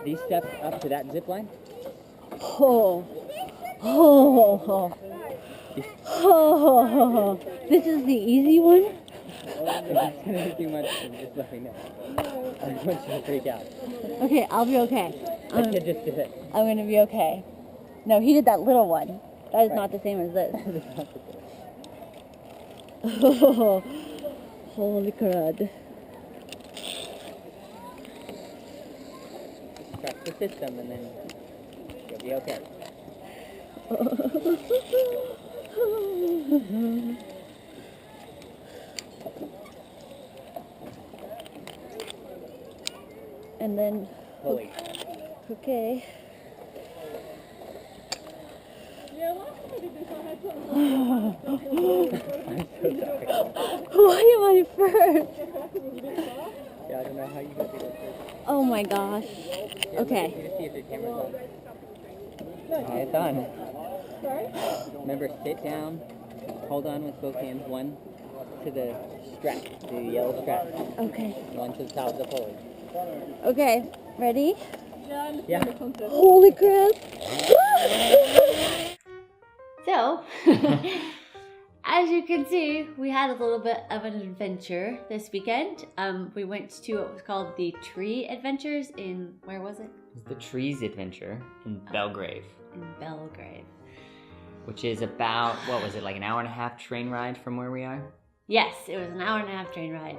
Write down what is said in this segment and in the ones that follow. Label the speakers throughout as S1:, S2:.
S1: these steps up to that zip line.
S2: Oh. Oh. Oh. This is the easy one?
S1: If it's gonna be too much, then just let me know. I don't want you to freak out.
S2: Okay, I'll be okay.
S1: That kid just did it.
S2: I'm gonna be okay. No, he did that little one. That is not the same as this. Oh, holy crud.
S1: Trust the system and then you'll be okay.
S2: And then,
S1: Holy.
S2: okay.
S1: I'm so sorry.
S2: Why am I first?
S1: Yeah, I don't know how you got to go first.
S2: Oh my gosh.
S1: Yeah,
S2: Okay.
S1: look at you to see if your camera's on. Okay, it's on. Remember, sit down, hold on with both hands, one to the strap, the yellow strap,
S2: Okay.
S1: one to the top of the pulley.
S2: Okay. Ready?
S1: Yeah.
S2: Holy crap.
S3: So, as you can see, we had a little bit of an adventure this weekend. We went to what was called the Tree Adventures in, where was it?
S4: It's the Trees Adventure in Belgrave,
S3: In Belgrave.
S4: which is about, what was it, like an hour and a half train ride from where we are?
S3: Yes, it was an hour and a half train ride.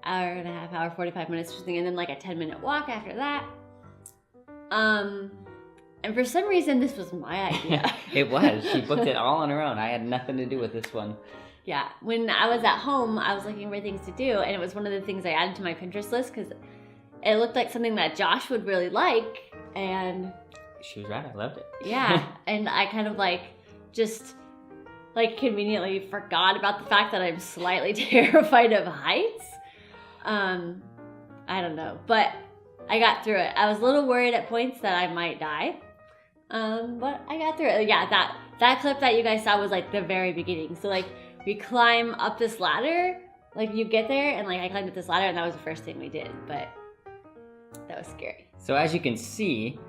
S3: Hour and a half, hour, 45 minutes or something, and then like a 10-minute walk after that. And for some reason, this was my idea.
S4: It was. She booked it all on her own. I had nothing to do with this one.
S3: Yeah, when I was at home, I was looking for things to do, and it was one of the things I added to my Pinterest list because it looked like something that Josh would really like, and
S4: She was right. I loved it.
S3: yeah, and I kind of just conveniently forgot about the fact that I'm slightly terrified of heights. I don't know, but I got through it. I was a little worried at points that I might die, but I got through it. Yeah, that clip that you guys saw was like the very beginning. So like we climb up this ladder, like you get there, and like I climbed up this ladder, and that was the first thing we did, but that was scary.
S4: So as you can see,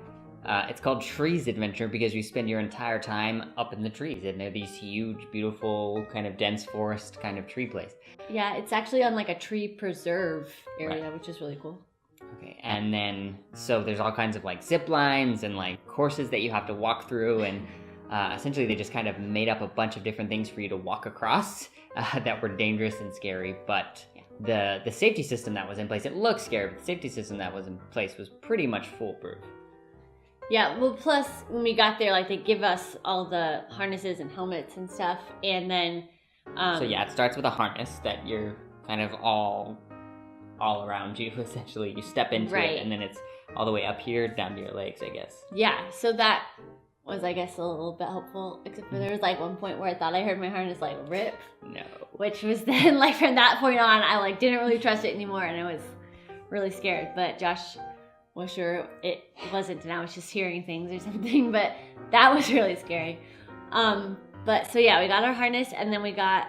S4: it's called Trees Adventure because you spend your entire time up in the trees, and they're these huge, beautiful, kind of dense forest kind of tree place.
S3: Yeah, it's actually on like a tree preserve area,
S4: Right.
S3: which is really cool.
S4: Okay, and then, so there's all kinds of like zip lines and like courses that you have to walk through, and essentially they just kind of made up a bunch of different things for you to walk across that were dangerous and scary, but the safety system that was in place, it looked scary, but the safety system that was in place was pretty much foolproof.
S3: Yeah, well, plus when we got there, like they give us all the harnesses and helmets and stuff, and then
S4: So yeah, it starts with a harness that you're kind of all around you, essentially. You step into
S3: Right.
S4: it, and then it's all the way up here, down to your legs, I guess.
S3: yeah, so that was, I guess, a little bit helpful, except for there was like one point where I thought I heard my harness like rip,
S4: No.
S3: which was then like from that point on, I like didn't really trust it anymore, and I was really scared. But Josh was sure it wasn't, and I was just hearing things or something. But that was really scary. But so yeah, we got our harness, and then we got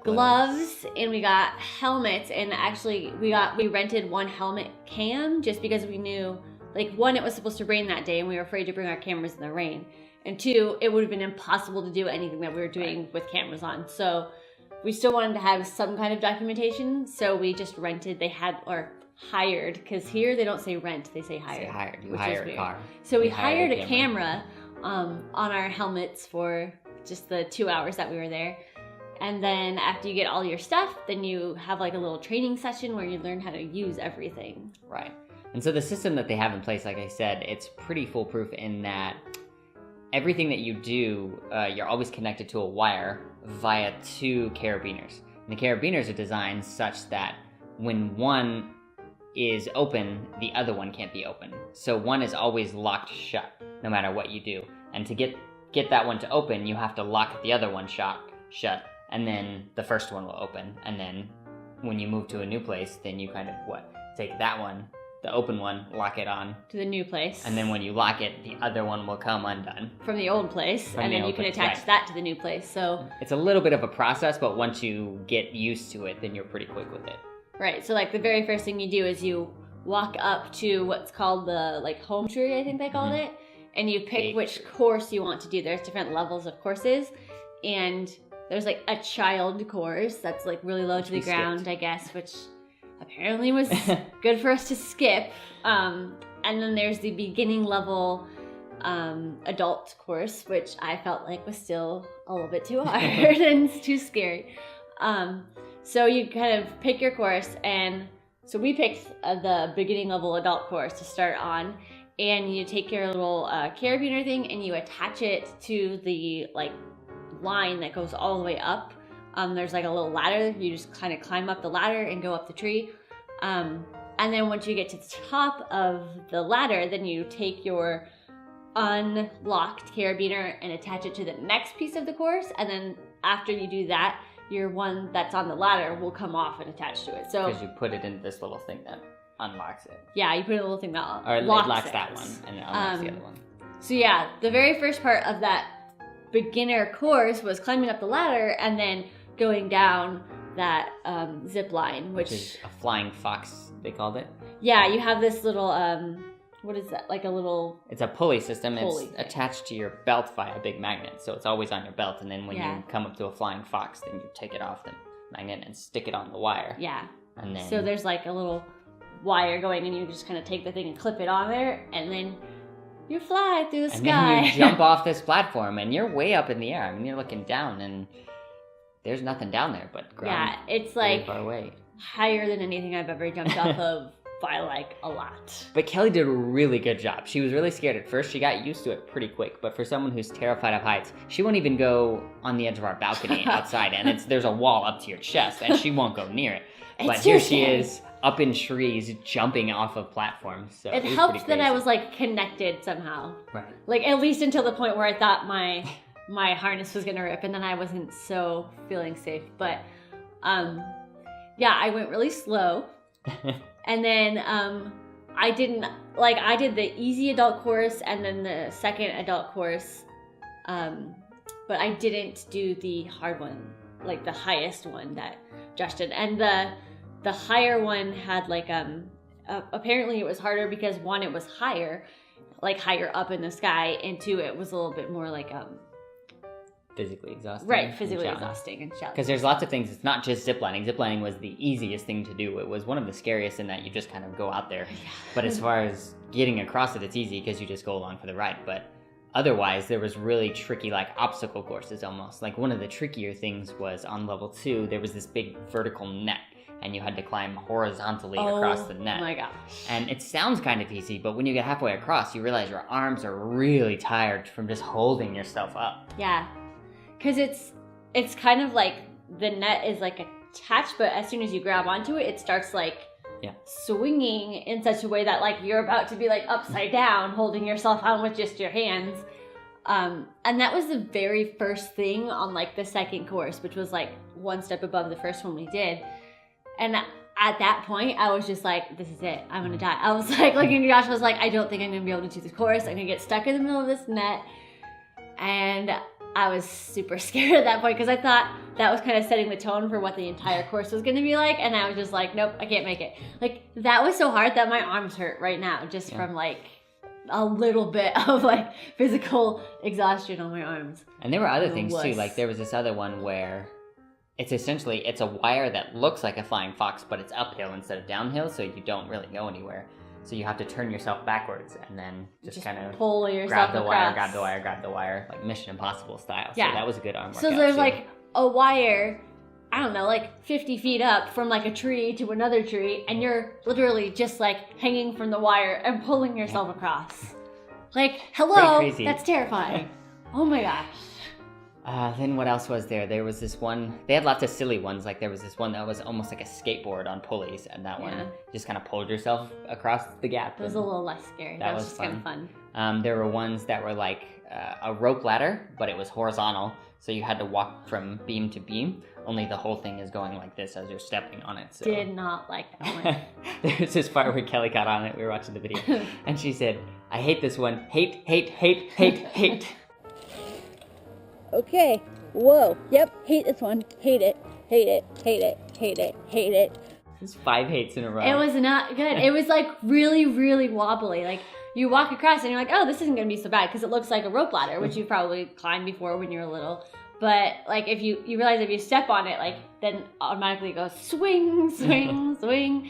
S3: gloves, and we got helmets, and actually we rented one helmet cam just because we knew, like, one, it was supposed to rain that day and we were afraid to bring our cameras in the rain, and two, it would have been impossible to do anything that we were doing with cameras on. So we still wanted to have some kind of documentation, so we just rented, hired, because here they don't say rent, they say hired.
S4: Say hired. You
S3: which
S4: hire
S3: is
S4: a
S3: weird.
S4: car.
S3: So we
S4: You hire
S3: hired
S4: a
S3: a camera on our helmets for just the 2 hours that we were there. And then after you get all your stuff, then you have like a little training session where you learn how to use everything.
S4: Right. And so the system that they have in place, like I said, it's pretty foolproof in that everything that you do, you're always connected to a wire via two carabiners. And the carabiners are designed such that when one is open, the other one can't be open. So one is always locked shut, no matter what you do. And to get that one to open, you have to lock the other one shut, and then the first one will open. And then when you move to a new place, then you kind of, take that one, the open one, lock it on.
S3: To the new place.
S4: And then when you lock it, the other one will come undone.
S3: From the old place. And then you can attach that to the new place. So
S4: it's a little bit of a process, but once you get used to it, then you're pretty quick with it.
S3: right, so like the very first thing you do is you walk up to what's called the like home tree, I think they called it, and you pick which course you want to do. There's different levels of courses, and there's like a child course that's like really low to the ground, I guess, which apparently was good for us to skip. And then there's the beginning level adult course, which I felt like was still a little bit too hard and too scary. So you kind of pick your course, and so we picked the beginning level adult course to start on, and you take your little carabiner thing and you attach it to the like line that goes all the way up. There's like a little ladder. You just kind of climb up the ladder and go up the tree. And then once you get to the top of the ladder, then you take your unlocked carabiner and attach it to the next piece of the course. And then after you do that, your one that's on the ladder will come off and attach to it. So
S4: because you put it in this little thing that unlocks it.
S3: Yeah, you put a little thing that
S4: or
S3: locks
S4: it that one and it unlocks the other one.
S3: So yeah, the very first part of that beginner course was climbing up the ladder and then going down that zip line, which
S4: is a flying fox, they called it.
S3: Yeah, you have this little what is that? Like a little...
S4: It's a pulley system.
S3: Pulley
S4: it's
S3: thing.
S4: attached to your belt via a big magnet, so it's always on your belt. And then when you come up to a flying fox, then you take it off the magnet and stick it on the wire.
S3: Yeah.
S4: And then
S3: so there's like a little wire going, and you just kind of take the thing and clip it on there, and then you fly through the sky.
S4: And then you jump off this platform, and you're way up in the air. I mean, you're looking down, and there's nothing down there but ground.
S3: Yeah, it's like
S4: far away.
S3: Higher than anything I've ever jumped off of. By like a lot.
S4: But Kelley did a really good job. She was really scared at first. She got used to it pretty quick. But for someone who's terrified of heights, she won't even go on the edge of our balcony outside. And there's a wall up to your chest, and she won't go near it. But here she is up in trees, jumping off of platforms. So
S3: it helped that I was like connected somehow.
S4: Right.
S3: Like at least until the point where I thought my harness was gonna rip, and then I wasn't so feeling safe. But yeah, I went really slow. And then I did the easy adult course and then the second adult course, but I didn't do the hard one, like the highest one that Josh did. And the higher one had like apparently it was harder because one, it was higher up in the sky, and two, it was a little bit more like
S4: physically exhausting.
S3: Right, physically exhausting and challenging.
S4: Because there's lots of things. It's not just ziplining. Ziplining was the easiest thing to do. It was one of the scariest in that you just kind of go out there.
S3: Yeah.
S4: But as far as getting across it, it's easy because you just go along for the ride. But otherwise, there was really tricky, like obstacle courses almost. Like one of the trickier things was on level 2, there was this big vertical net, and you had to climb horizontally across the net.
S3: Oh my gosh.
S4: And it sounds kind of easy, but when you get halfway across, you realize your arms are really tired from just holding yourself up.
S3: Yeah. Because it's kind of like the net is like attached, but as soon as you grab onto it, it starts like swinging in such a way that like you're about to be like upside down, holding yourself on with just your hands. And that was the very first thing on like the second course, which was like one step above the first one we did. And at that point, I was just like, this is it. I'm going to die. I was like, looking at Josh, I was like, I don't think I'm going to be able to do this course. I'm going to get stuck in the middle of this net. And I was super scared at that point because I thought that was kind of setting the tone for what the entire course was going to be like. And I was just like, nope, I can't make it. Like, that was so hard that my arms hurt right now just from like a little bit of like physical exhaustion on my arms.
S4: And there were other things too. Like there was this other one where it's a wire that looks like a flying fox, but it's uphill instead of downhill, so you don't really go anywhere. So you have to turn yourself backwards and then just kind of
S3: pull yourself across.
S4: grab the wire, like Mission Impossible style.
S3: Yeah.
S4: So that was a good arm workout.
S3: So there's like a wire, I don't know, like 50 feet up from like a tree to another tree, and you're literally just like hanging from the wire and pulling yourself across. Like, hello, that's terrifying. Oh my gosh.
S4: Then what else was there? There was this one, they had lots of silly ones. Like there was this one that was almost like a skateboard on pulleys, and that one just kind of pulled yourself across the gap.
S3: It was a little less scary. That was just kind of fun.
S4: There were ones that were like a rope ladder, but it was horizontal. So you had to walk from beam to beam, only the whole thing is going like this as you're stepping on it. So.
S3: Did not like that one.
S4: There's this part where Kelley got on it, we were watching the video, and she said, I hate this one, hate, hate, hate, hate, hate.
S2: Okay, whoa, yep, hate this one, hate it, hate it, hate it, hate it, hate it.
S4: It's 5 hates in a row.
S3: It was not good. It was like really, really wobbly. Like you walk across and you're like, oh, this isn't gonna be so bad because it looks like a rope ladder, which you've probably climbed before when you were little. But like if you realize if you step on it, like then automatically it goes swing, swing, swing.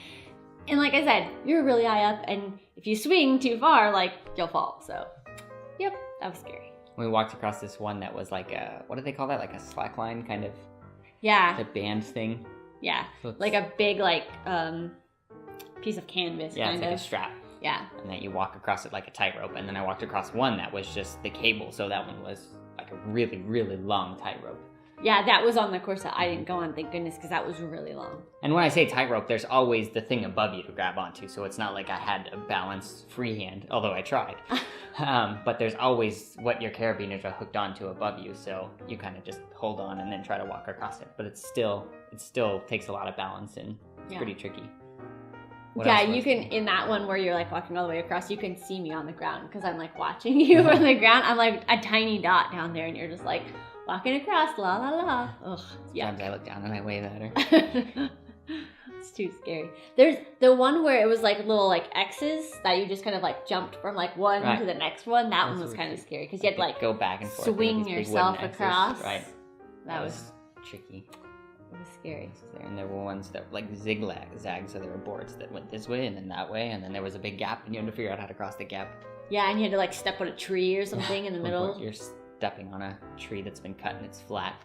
S3: And like I said, you're really high up, and if you swing too far, like you'll fall. So, yep, that was scary.
S4: We walked across this one that was like a, what do they call that? Like a slack line kind of,
S3: Yeah,
S4: the band thing.
S3: yeah,
S4: So
S3: like a big like piece of canvas.
S4: yeah,
S3: kind
S4: it's like
S3: of.
S4: a strap.
S3: Yeah,
S4: And then you walk across it like a tightrope. And then I walked across one that was just the cable. So that one was like a really, really long tightrope.
S3: yeah, that was on the course that I didn't go on, thank goodness, because that was really long.
S4: And when I say tightrope, there's always the thing above you to grab onto. So it's not like I had a balance freehand, although I tried. But there's always what your carabiners are hooked onto above you. So you kind of just hold on and then try to walk across it. But it still takes a lot of balance and it's
S3: Yeah.
S4: pretty tricky. What
S3: Yeah,
S4: else was
S3: you can,
S4: there?
S3: in that one where you're like walking all the way across, you can see me on the ground because I'm like watching you from the ground. I'm like a tiny dot down there and you're just like walking across, la la la. Ugh,
S4: Sometimes
S3: yuck.
S4: I look down and I wave at her.
S3: It's too scary. There's the one where it was like little like X's that you just kind of like jumped from like one
S4: Right.
S3: to the next one. That
S4: That's
S3: one was
S4: what
S3: kind of
S4: we-
S3: scary because you had to like
S4: go back and forth. and
S3: swing
S4: these big
S3: yourself
S4: wooden X's.
S3: across.
S4: Right.
S3: That was
S4: tricky.
S3: it was scary.
S4: And there were ones that like zigzag, so there were boards that went this way and then that way, and then there was a big gap, and you had to figure out how to cross the gap.
S3: Yeah, and you had to like step on a tree or something in the
S4: Or
S3: middle.
S4: You're stepping on a tree that's been cut and it's flat.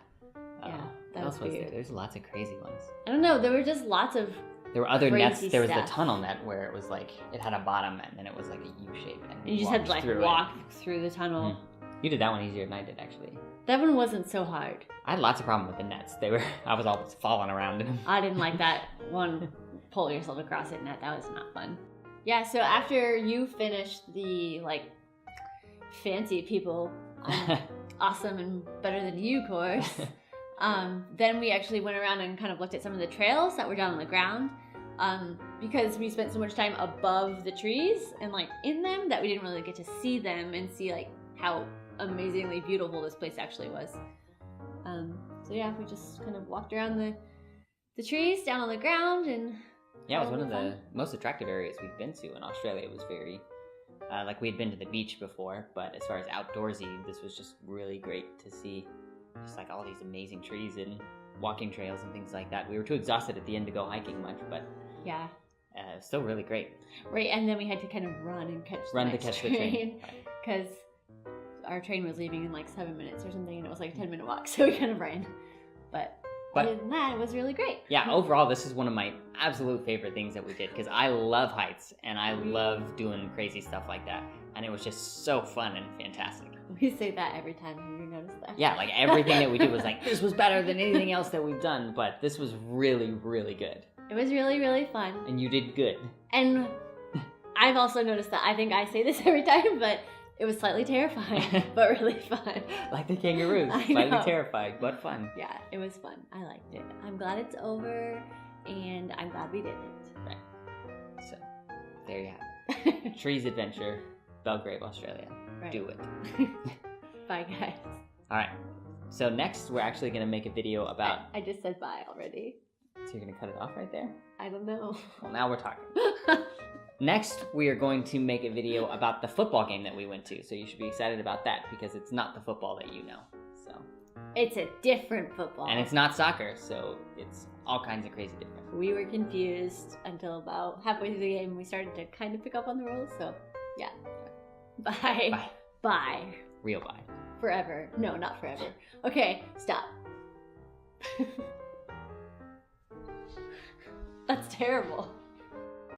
S3: Yeah, that
S4: what
S3: was
S4: else was there?
S3: weird.
S4: There's lots of crazy ones.
S3: I don't know. There were just lots of
S4: There were other nets.
S3: Crazy
S4: There was
S3: stuff.
S4: the tunnel net where it was like it had a bottom and then it was like a U shape, and
S3: you just had to
S4: walked
S3: like
S4: through
S3: walk
S4: it.
S3: through the tunnel.
S4: You did that one easier than I did, actually.
S3: That one wasn't so hard.
S4: I had lots of problem with the nets. I was always falling around in them.
S3: I didn't like that one pull yourself across it net. That was not fun. Yeah, so after you finished the like fancy people, I'm awesome and better than you course, then we actually went around and kind of looked at some of the trails that were down on the ground. Because we spent so much time above the trees and like in them that we didn't really get to see them and see like how amazingly beautiful this place actually was. So yeah, we just kind of walked around the trees down on the ground and
S4: Yeah, it was
S3: had a
S4: one of
S3: little
S4: the most attractive areas we've been to in Australia. It was very, like we had been to the beach before, but as far as outdoorsy, this was just really great to see. Just like all these amazing trees and walking trails and things like that. We were too exhausted at the end to go hiking much, but
S3: yeah,
S4: still really great.
S3: right. And then we had to kind of run and catch the
S4: Run to
S3: next
S4: catch the train.
S3: because our train was leaving in like 7 minutes or something, and it was like a 10-minute walk, so we kind of ran. But other than that, it was really great.
S4: Yeah, overall, this is one of my absolute favorite things that we did because I love heights and I love doing crazy stuff like that. And it was just so fun and fantastic.
S3: We say that every time. You notice that?
S4: Yeah, like everything that we did was like, this was better than anything else that we've done, but this was really, really good.
S3: It was really, really fun.
S4: And you did good.
S3: And I've also noticed that I think I say this every time, but it was slightly terrifying, but really fun.
S4: Like the kangaroos,
S3: I
S4: slightly
S3: know.
S4: terrified, but fun.
S3: Yeah, it was fun. I liked it. I'm glad it's over, and I'm glad we did it.
S4: Right. So, there you have it. Trees Adventure, Belgrave, Australia.
S3: Right.
S4: Do it.
S3: Bye, guys.
S4: All right. So next, we're actually going to make a video about...
S3: I just said bye already.
S4: So you're going to cut it off right there?
S3: I don't know.
S4: Well, now we're talking. Next, we are going to make a video about the football game that we went to. So you should be excited about that because it's not the football that you know. So,
S3: It's a different football.
S4: and it's not soccer, so it's all kinds of crazy different.
S3: We were confused until about halfway through the game. We started to kind of pick up on the rules, so yeah. Bye.
S4: Bye.
S3: Bye.
S4: Real bye.
S3: Forever. No, not forever. Okay, stop. That's terrible.